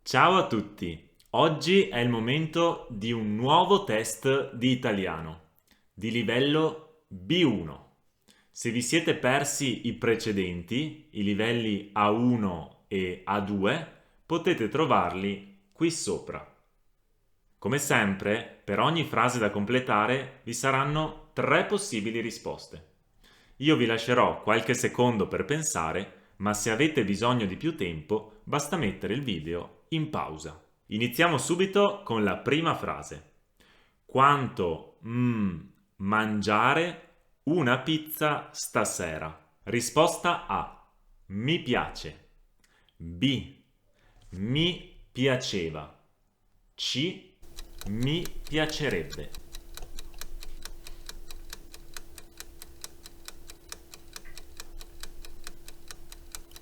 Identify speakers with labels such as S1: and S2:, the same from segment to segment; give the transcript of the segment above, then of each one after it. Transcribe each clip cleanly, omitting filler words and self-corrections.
S1: Ciao a tutti! Oggi è il momento di un nuovo test di italiano, di livello B1. Se vi siete persi i precedenti, i livelli A1 e A2, potete trovarli qui sopra. Come sempre, per ogni frase da completare vi saranno 3 possibili risposte. Io vi lascerò qualche secondo per pensare, ma se avete bisogno di più tempo, basta mettere il video in pausa. Iniziamo subito con la prima frase. Quanto mangiare una pizza stasera? Risposta A. Mi piace. B. Mi piaceva. C. Mi piacerebbe.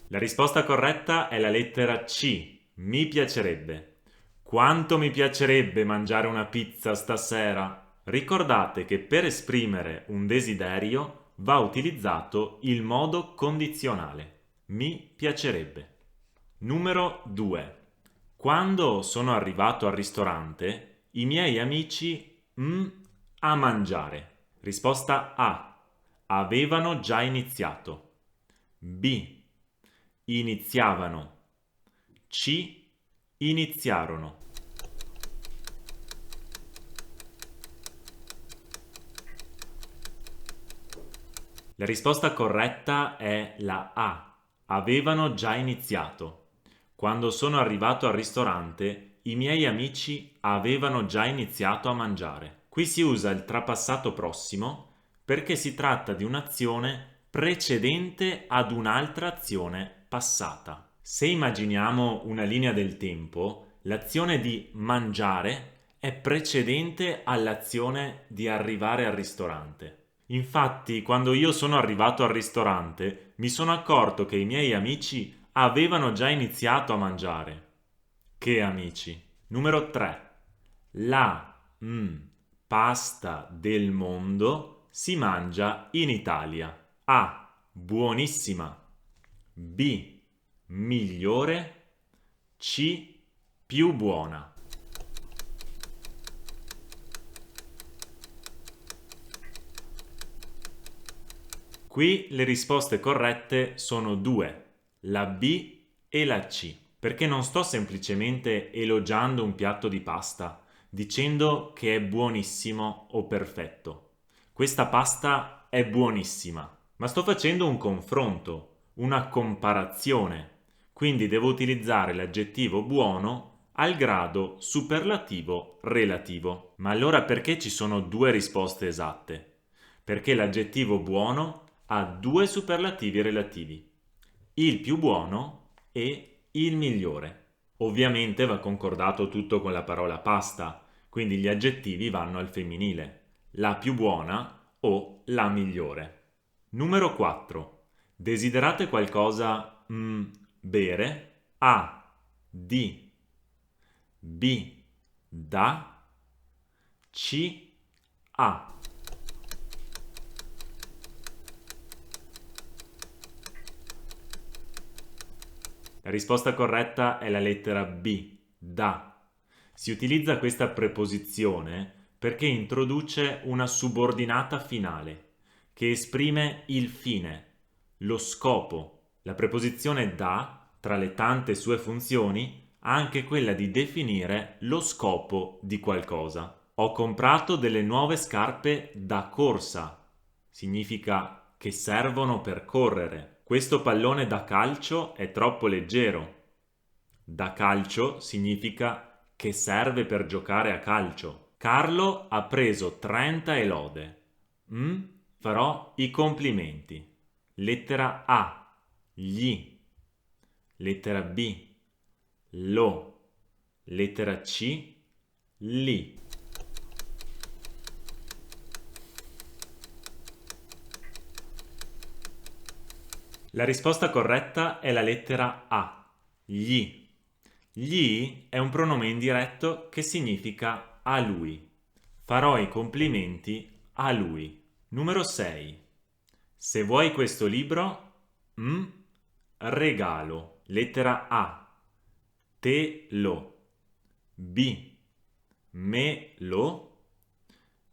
S1: La risposta corretta è la lettera C. Mi piacerebbe. Quanto mi piacerebbe mangiare una pizza stasera? Ricordate che per esprimere un desiderio va utilizzato il modo condizionale. Mi piacerebbe. Numero 2. Quando sono arrivato al ristorante, i miei amici a mangiare. Risposta A. Avevano già iniziato. B. Iniziavano. C. Iniziarono. La risposta corretta è la A. Avevano già iniziato. Quando sono arrivato al ristorante, i miei amici avevano già iniziato a mangiare. Qui si usa il trapassato prossimo perché si tratta di un'azione precedente ad un'altra azione passata. Se immaginiamo una linea del tempo, l'azione di mangiare è precedente all'azione di arrivare al ristorante. Infatti, quando io sono arrivato al ristorante, mi sono accorto che i miei amici avevano già iniziato a mangiare. Che amici? Numero 3. La pasta del mondo si mangia in Italia. A. Buonissima. B. Migliore. C. Più buona. Qui le risposte corrette sono due, la B e la C, perché non sto semplicemente elogiando un piatto di pasta, dicendo che è buonissimo o perfetto. Questa pasta è buonissima, ma sto facendo un confronto, una comparazione, quindi devo utilizzare l'aggettivo buono al grado superlativo relativo. Ma allora perché ci sono due risposte esatte? Perché l'aggettivo buono ha due superlativi relativi, il più buono e il migliore. Ovviamente va concordato tutto con la parola pasta, quindi gli aggettivi vanno al femminile, la più buona o la migliore. Numero 4. Desiderate qualcosa bere? A. Di. B. Da. C. A. La risposta corretta è la lettera B, da. Si utilizza questa preposizione perché introduce una subordinata finale che esprime il fine, lo scopo. La preposizione da, tra le tante sue funzioni, ha anche quella di definire lo scopo di qualcosa. Ho comprato delle nuove scarpe da corsa. Significa che servono per correre. Questo pallone da calcio è troppo leggero. Da calcio significa che serve per giocare a calcio. Carlo ha preso 30 e lode. Farò i complimenti. Lettera A. Gli. Lettera B. Lo. Lettera C. Li. La risposta corretta è la lettera A, gli. Gli è un pronome indiretto che significa a lui. Farò i complimenti a lui. Numero 6. Se vuoi questo libro, regalo. Lettera A. te lo, B, me lo,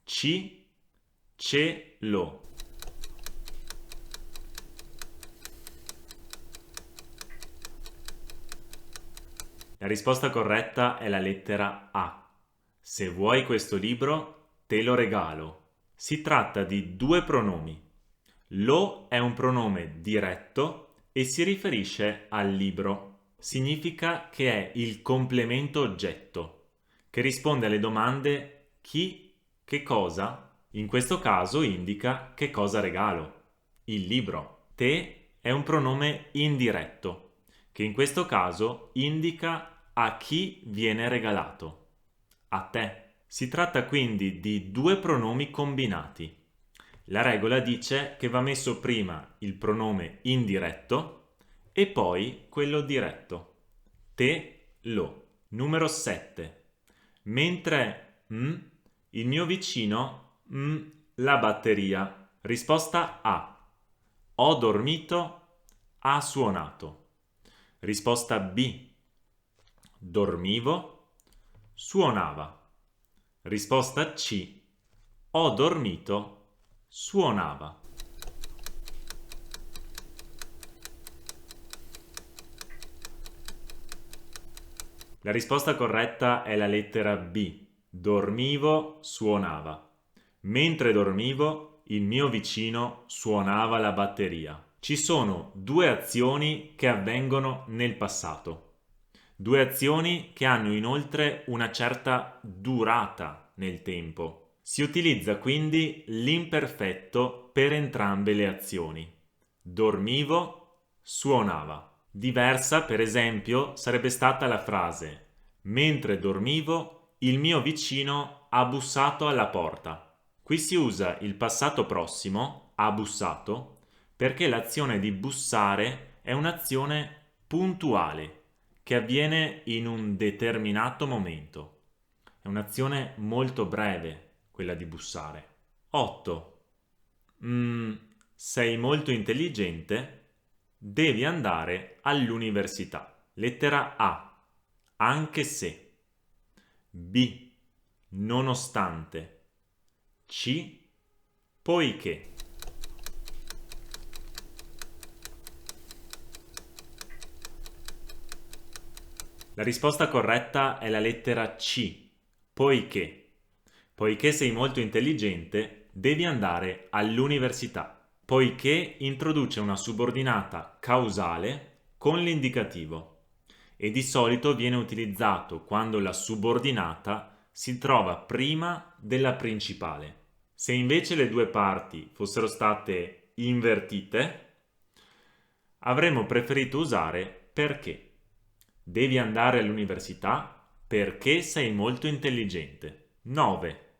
S1: C, ce lo. La risposta corretta è la lettera A. Se vuoi questo libro, te lo regalo. Si tratta di due pronomi. Lo è un pronome diretto e si riferisce al libro. Significa che è il complemento oggetto, che risponde alle domande chi, che cosa. In questo caso indica che cosa regalo. Il libro. Te è un pronome indiretto, che in questo caso indica a chi viene regalato. A te. Si tratta quindi di due pronomi combinati. La regola dice che va messo prima il pronome indiretto e poi quello diretto. Te, lo. Numero 7. Mentre il mio vicino la batteria. Risposta A. Ho dormito, ha suonato. Risposta B. Dormivo, suonava. Risposta C. Ho dormito, suonava. La risposta corretta è la lettera B. Dormivo, suonava. Mentre dormivo, il mio vicino suonava la batteria. Ci sono due azioni che avvengono nel passato. Due azioni che hanno inoltre una certa durata nel tempo. Si utilizza quindi l'imperfetto per entrambe le azioni. Dormivo, suonava. Diversa, per esempio, sarebbe stata la frase: mentre dormivo, il mio vicino ha bussato alla porta. Qui si usa il passato prossimo, ha bussato, perché l'azione di bussare è un'azione puntuale che avviene in un determinato momento. È un'azione molto breve, quella di bussare. 8. Sei molto intelligente? Devi andare all'università. Lettera A. Anche se. B. Nonostante. C. Poiché. La risposta corretta è la lettera C, poiché. Poiché sei molto intelligente, devi andare all'università. Poiché introduce una subordinata causale con l'indicativo e di solito viene utilizzato quando la subordinata si trova prima della principale. Se invece le due parti fossero state invertite, avremmo preferito usare perché. Devi andare all'università perché sei molto intelligente. 9.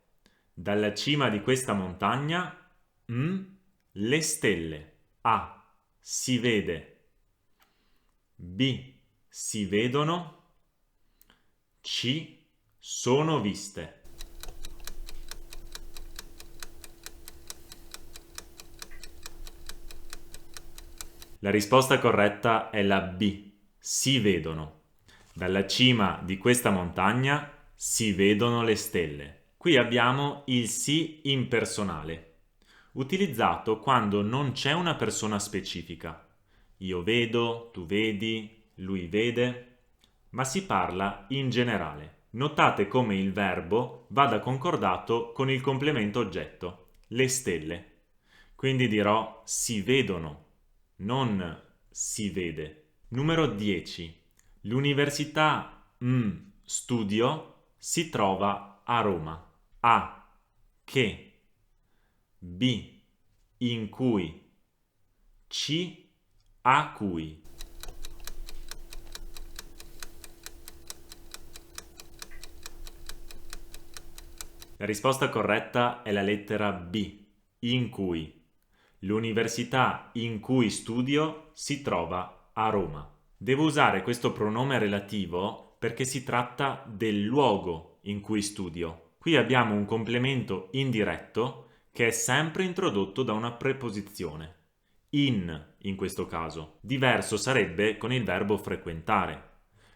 S1: Dalla cima di questa montagna, le stelle. A. Si vede. B. Si vedono. C. Sono viste. La risposta corretta è la B. Si vedono. Dalla cima di questa montagna si vedono le stelle. Qui abbiamo il si impersonale, utilizzato quando non c'è una persona specifica. Io vedo, tu vedi, lui vede, ma si parla in generale. Notate come il verbo vada concordato con il complemento oggetto, le stelle. Quindi dirò si vedono, non si vede. Numero 10. L'università studio si trova a Roma. A. Che. B. In cui. C. A cui. La risposta corretta è la lettera B. In cui. L'università in cui studio si trova a Roma. Devo usare questo pronome relativo perché si tratta del luogo in cui studio. Qui abbiamo un complemento indiretto che è sempre introdotto da una preposizione. In questo caso. Diverso sarebbe con il verbo frequentare.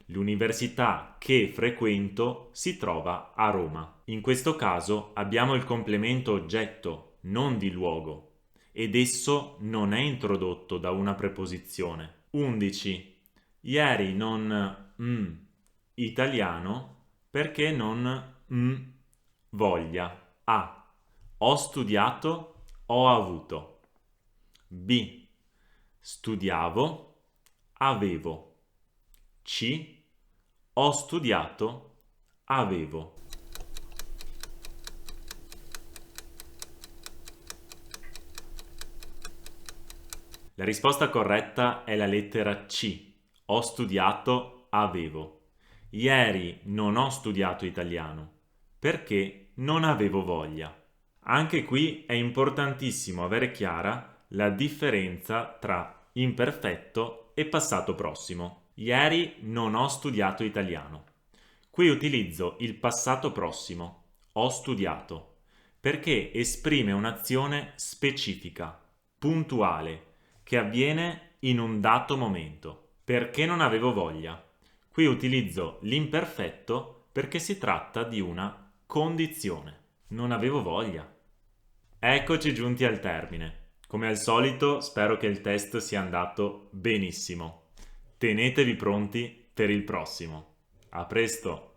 S1: L'università che frequento si trova a Roma. In questo caso abbiamo il complemento oggetto, non di luogo, ed esso non è introdotto da una preposizione. 11. Ieri non italiano perché non voglia. A. Ho studiato, ho avuto. B. Studiavo, avevo. C. Ho studiato, avevo. La risposta corretta è la lettera C. Ho studiato, avevo. Ieri non ho studiato italiano perché non avevo voglia. Anche qui è importantissimo avere chiara la differenza tra imperfetto e passato prossimo. Ieri non ho studiato italiano. Qui utilizzo il passato prossimo, ho studiato, perché esprime un'azione specifica, puntuale, che avviene in un dato momento. Perché non avevo voglia? Qui utilizzo l'imperfetto perché si tratta di una condizione. Non avevo voglia. Eccoci giunti al termine. Come al solito, spero che il test sia andato benissimo. Tenetevi pronti per il prossimo. A presto!